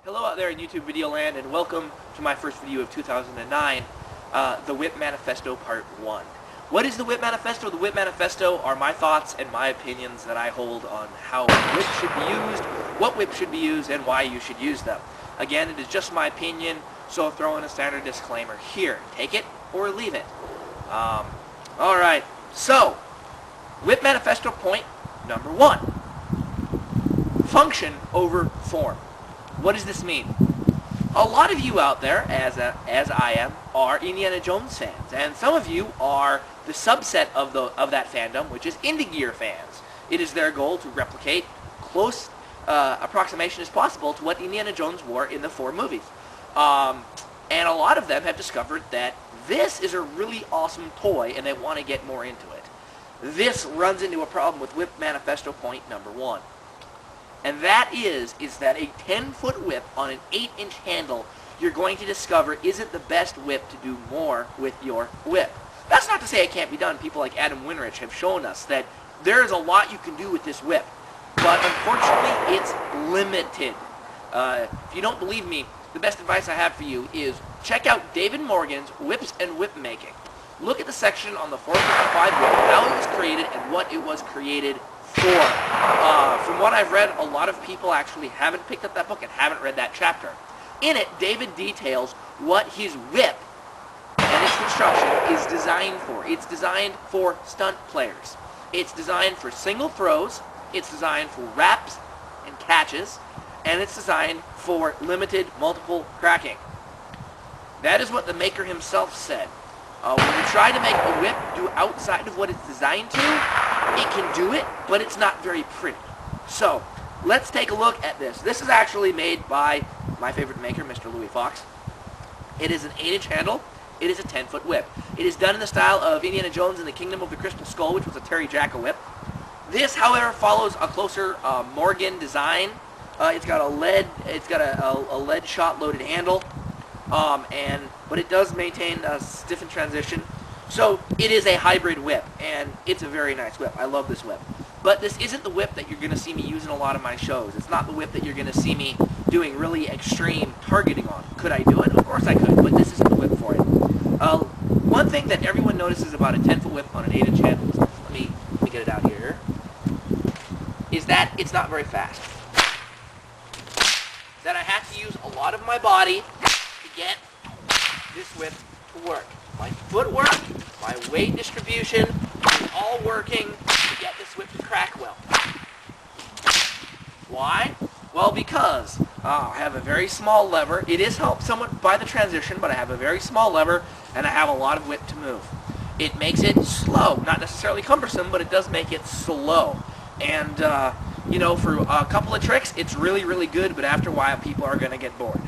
Hello out there in YouTube video land, and welcome to my first video of 2009, the Whip Manifesto Part 1. What is the Whip Manifesto? The Whip Manifesto are my thoughts and my opinions that I hold on how whip should be used, what whip should be used, and why you should use them. Again, it is just my opinion, so I'll throw in a standard disclaimer here. Take it or leave it. Alright, so, Whip Manifesto point number 1. Function over form. What does this mean? A lot of you out there, as I am, are Indiana Jones fans, and some of you are the subset of that fandom, which is Indie Gear fans. It is their goal to replicate close approximation as possible to what Indiana Jones wore in the 4 movies. And a lot of them have discovered that this is a really awesome toy, and they want to get more into it. This runs into a problem with Whip Manifesto point number 1. And that is that a 10-foot whip on an 8-inch handle you're going to discover isn't the best whip to do more with your whip. That's not to say it can't be done. People like Adam Winrich have shown us that there is a lot you can do with this whip. But unfortunately, it's limited. If you don't believe me, the best advice I have for you is check out David Morgan's Whips and Whip Making. Look at the section on the 455 whip, how it was created and what it was created for. From what I've read, a lot of people actually haven't picked up that book and haven't read that chapter. In it, David details what his whip and its construction is designed for. It's designed for stunt players. It's designed for single throws. It's designed for wraps and catches. And it's designed for limited multiple cracking. That is what the maker himself said. When you try to make a whip do outside of what it's designed to, it can do it, but it's not very pretty. So, let's take a look at this. This is actually made by my favorite maker, Mr. Louis Fox. It is an 8-inch handle. It is a 10-foot whip. It is done in the style of Indiana Jones and the Kingdom of the Crystal Skull, which was a Terry Jacka whip. This, however, follows a closer Morgan design. It's got a lead shot loaded handle. But it does maintain a stiffened transition. So it is a hybrid whip, and it's a very nice whip. I love this whip. But this isn't the whip that you're going to see me use in a lot of my shows. It's not the whip that you're going to see me doing really extreme targeting on. Could I do it? Of course I could, but this isn't the whip for it. One thing that everyone notices about a 10-foot whip on an 8-inch handle, let me get it out here, is that it's not very fast. That I have to use a lot of my body to get this whip to work. My footwork, my weight distribution, is all working to get this whip to crack well. Why? Well, because I have a very small lever. It is helped somewhat by the transition, but I have a very small lever, and I have a lot of whip to move. It makes it slow. Not necessarily cumbersome, but it does make it slow. And, you know, for a couple of tricks, it's really, really good, but after a while, people are going to get bored.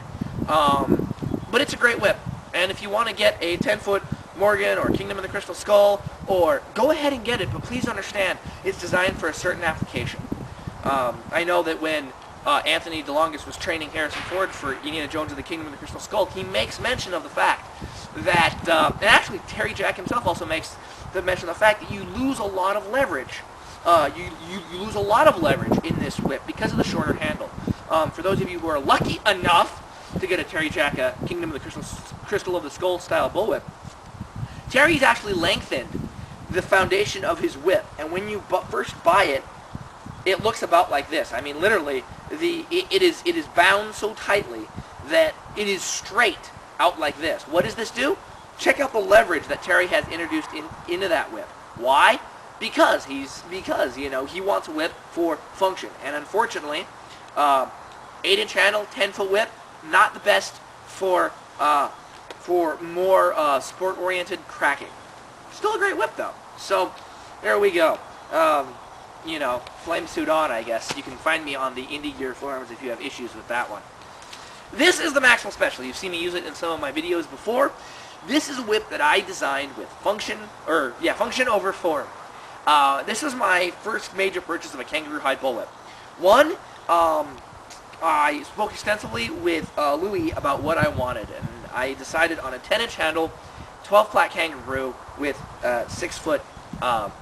But it's a great whip. And if you want to get a 10-foot Morgan or Kingdom of the Crystal Skull, or go ahead and get it, but please understand, it's designed for a certain application. I know that when Anthony DeLongis was training Harrison Ford for Indiana Jones and the Kingdom of the Crystal Skull, he makes mention of the fact that, and actually Terry Jack himself also makes the mention of the fact that you lose a lot of leverage. You lose a lot of leverage in this whip because of the shorter handle. For those of you who are lucky enough to get a Terry Jacka Kingdom of the Crystal of the Skull style bullwhip, Terry's actually lengthened the foundation of his whip, and when you first buy it, it looks about like this. I mean, literally, it is bound so tightly that it is straight out like this. What does this do? Check out the leverage that Terry has introduced into that whip. Why? Because you know, he wants a whip for function, and unfortunately, 8-inch handle, 10-foot whip, not the best for more sport-oriented cracking. Still a great whip though. So there we go. You know, flame suit on, I guess. You can find me on the Indie Gear forums if you have issues with that one. This is the Maxwell Special. You've seen me use it in some of my videos before. This is a whip that I designed with function over form. This is my first major purchase of a kangaroo hide bullwhip. One, I spoke extensively with Louis about what I wanted, and I decided on a 10-inch handle, 12 flat kangaroo with 6-foot